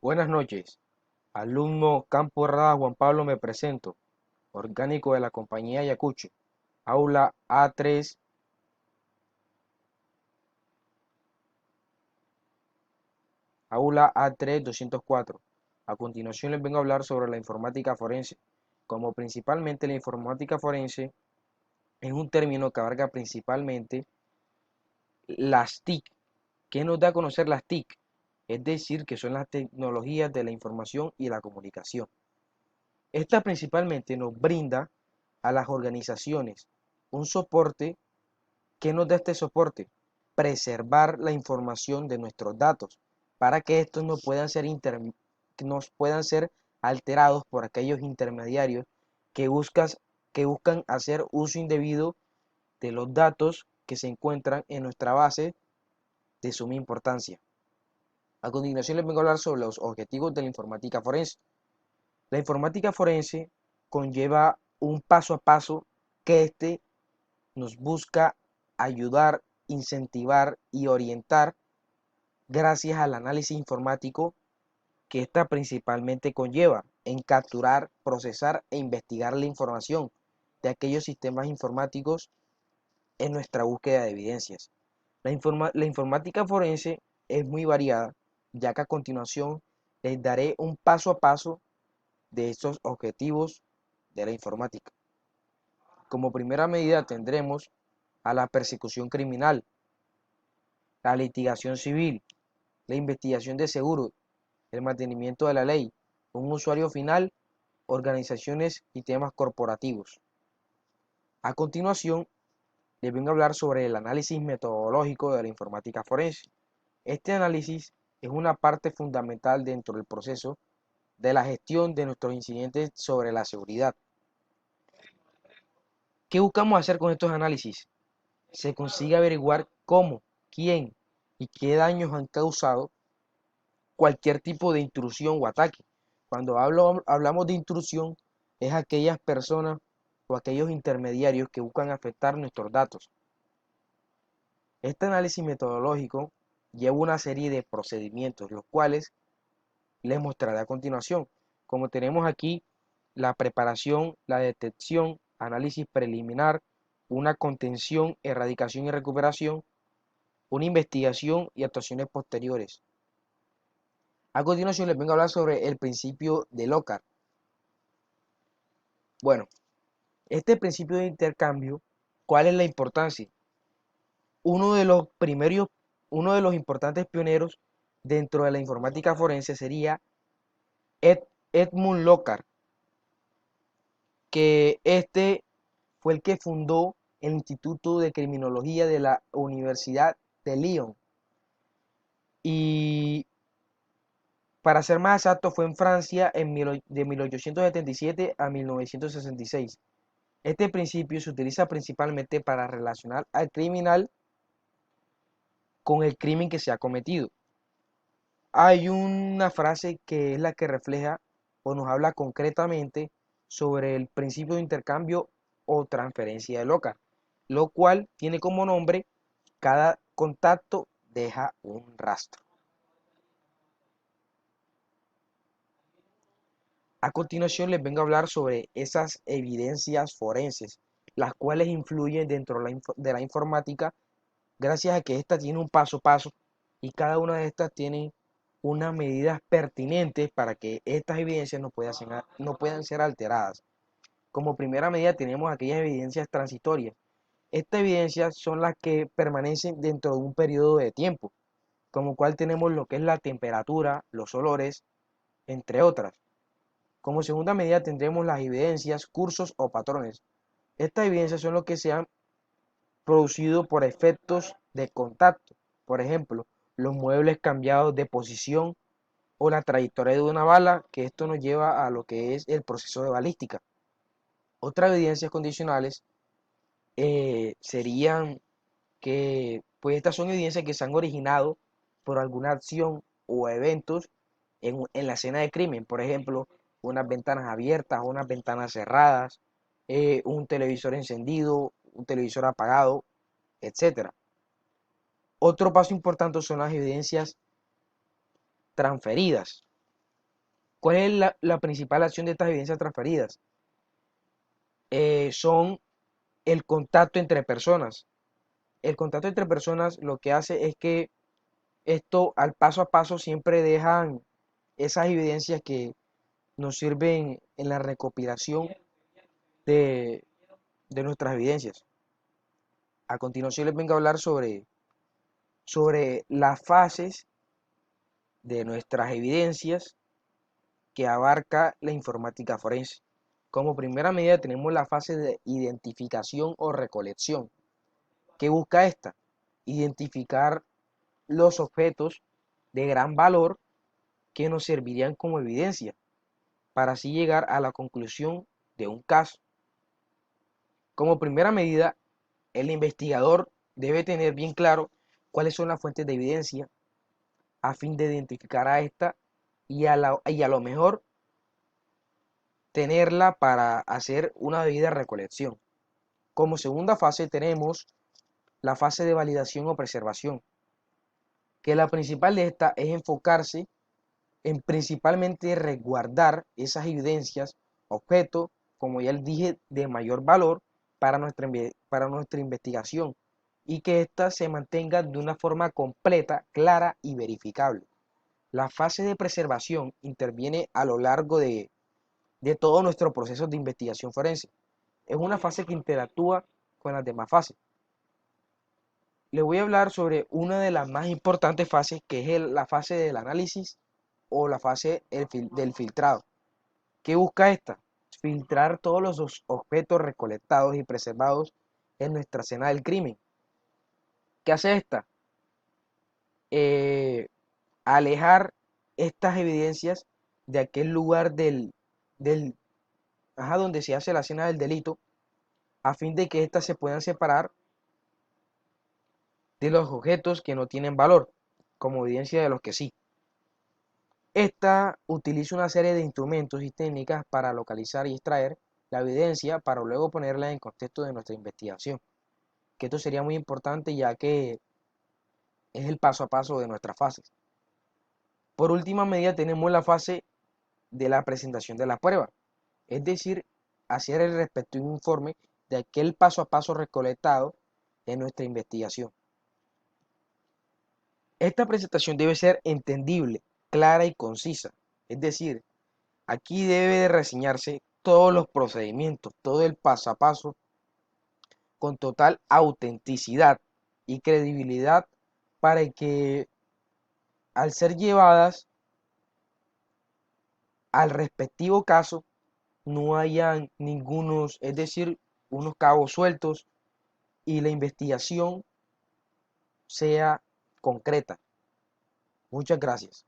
Buenas noches, alumno Campo Herrada Juan Pablo, me presento, orgánico de la compañía Ayacucho, aula A3, aula A3 204. A continuación les vengo a hablar sobre la informática forense. Como principalmente la informática forense es un término que abarca principalmente las TIC. ¿Qué nos da a conocer las TIC? Es decir, que son las tecnologías de la información y la comunicación. Esta principalmente nos brinda a las organizaciones un soporte. ¿Qué nos da este soporte? Preservar la información de nuestros datos para que estos no puedan ser alterados por aquellos intermediarios que, que buscan hacer uso indebido de los datos que se encuentran en nuestra base de suma importancia. A continuación les vengo a hablar sobre los objetivos de la informática forense. La informática forense conlleva un paso a paso que nos busca ayudar, incentivar y orientar gracias al análisis informático que ésta principalmente conlleva en capturar, procesar e investigar la información de aquellos sistemas informáticos en nuestra búsqueda de evidencias. La informática forense es muy variada, ya que a continuación les daré un paso a paso de estos objetivos de la informática. Como primera medida tendremos a la persecución criminal, la litigación civil, la investigación de seguros, el mantenimiento de la ley, un usuario final, organizaciones y temas corporativos. A continuación, les vengo a hablar sobre el análisis metodológico de la informática forense. Este análisis es una parte fundamental dentro del proceso de la gestión de nuestros incidentes sobre la seguridad. ¿Qué buscamos hacer con estos análisis? Se consigue averiguar cómo, quién y qué daños han causado cualquier tipo de intrusión o ataque. Cuando hablamos de intrusión, es aquellas personas o aquellos intermediarios que buscan afectar nuestros datos. Este análisis metodológico lleva una serie de procedimientos, los cuales les mostraré a continuación. Como tenemos aquí la preparación, la detección, análisis preliminar, una contención, erradicación y recuperación, una investigación y actuaciones posteriores. A continuación les vengo a hablar sobre el principio de Lockhart. Bueno, este principio de intercambio, ¿cuál es la importancia? Uno de los primeros, uno de los importantes pioneros dentro de la informática forense sería Edmund Lockhart, que este fue el que fundó el Instituto de Criminología de la Universidad de Lyon. Y para ser más exacto, fue en Francia de 1877 a 1966. Este principio se utiliza principalmente para relacionar al criminal con el crimen que se ha cometido. Hay una frase que es la que refleja o nos habla concretamente sobre el principio de intercambio o transferencia de Lockhart, lo cual tiene como nombre: cada contacto deja un rastro. A continuación les vengo a hablar sobre esas evidencias forenses, las cuales influyen dentro de la informática gracias a que ésta tiene un paso a paso y cada una de estas tiene unas medidas pertinentes para que estas evidencias no puedan ser alteradas. Como primera medida tenemos aquellas evidencias transitorias. Estas evidencias son las que permanecen dentro de un periodo de tiempo, como cual tenemos lo que es la temperatura, los olores, entre otras. Como segunda medida tendremos las evidencias, cursos o patrones. Estas evidencias son lo que se han producido por efectos de contacto, por ejemplo, los muebles cambiados de posición o la trayectoria de una bala, que esto nos lleva a lo que es el proceso de balística. Otras evidencias condicionales serían que, pues estas son evidencias que se han originado por alguna acción o eventos en la escena de crimen, por ejemplo, unas ventanas abiertas, unas ventanas cerradas, un televisor encendido, un televisor apagado, etcétera. Otro paso importante son las evidencias transferidas. ¿Cuál es la principal acción de estas evidencias transferidas? Son el contacto entre personas. El contacto entre personas lo que hace es que esto al paso a paso siempre dejan esas evidencias que nos sirven en la recopilación de, de nuestras evidencias. A continuación les vengo a hablar sobre las fases de nuestras evidencias que abarca la informática forense. Como primera medida tenemos la fase de identificación o recolección. ¿Qué busca esta? Identificar los objetos de gran valor que nos servirían como evidencia para así llegar a la conclusión de un caso. Como primera medida, el investigador debe tener bien claro cuáles son las fuentes de evidencia a fin de identificar a esta y a lo mejor tenerla para hacer una debida recolección. Como segunda fase tenemos la fase de validación o preservación, que la principal de esta es enfocarse en principalmente resguardar esas evidencias, objetos, como ya les dije, de mayor valor para nuestra investigación y que ésta se mantenga de una forma completa, clara y verificable. La fase de preservación interviene a lo largo de todo nuestro proceso de investigación forense. Es una fase que interactúa con las demás fases. Les voy a hablar sobre una de las más importantes fases, que es la fase del análisis o la fase del filtrado. ¿Qué busca esta? Filtrar todos los objetos recolectados y preservados en nuestra escena del crimen. ¿Qué hace esta? Eh, Alejar estas evidencias de aquel lugar del donde se hace la escena del delito, a fin de que éstas se puedan separar de los objetos que no tienen valor, como evidencia de los que sí. Esta utiliza una serie de instrumentos y técnicas para localizar y extraer la evidencia para luego ponerla en contexto de nuestra investigación. Que esto sería muy importante ya que es el paso a paso de nuestras fases. Por última medida tenemos la fase de la presentación de la prueba, es decir, hacer el respectivo informe de aquel paso a paso recolectado en nuestra investigación. Esta presentación debe ser entendible, clara y concisa, es decir, aquí debe de reseñarse todos los procedimientos, todo el paso a paso, con total autenticidad y credibilidad para que al ser llevadas al respectivo caso no hayan ningunos, es decir, unos cabos sueltos y la investigación sea concreta. Muchas gracias.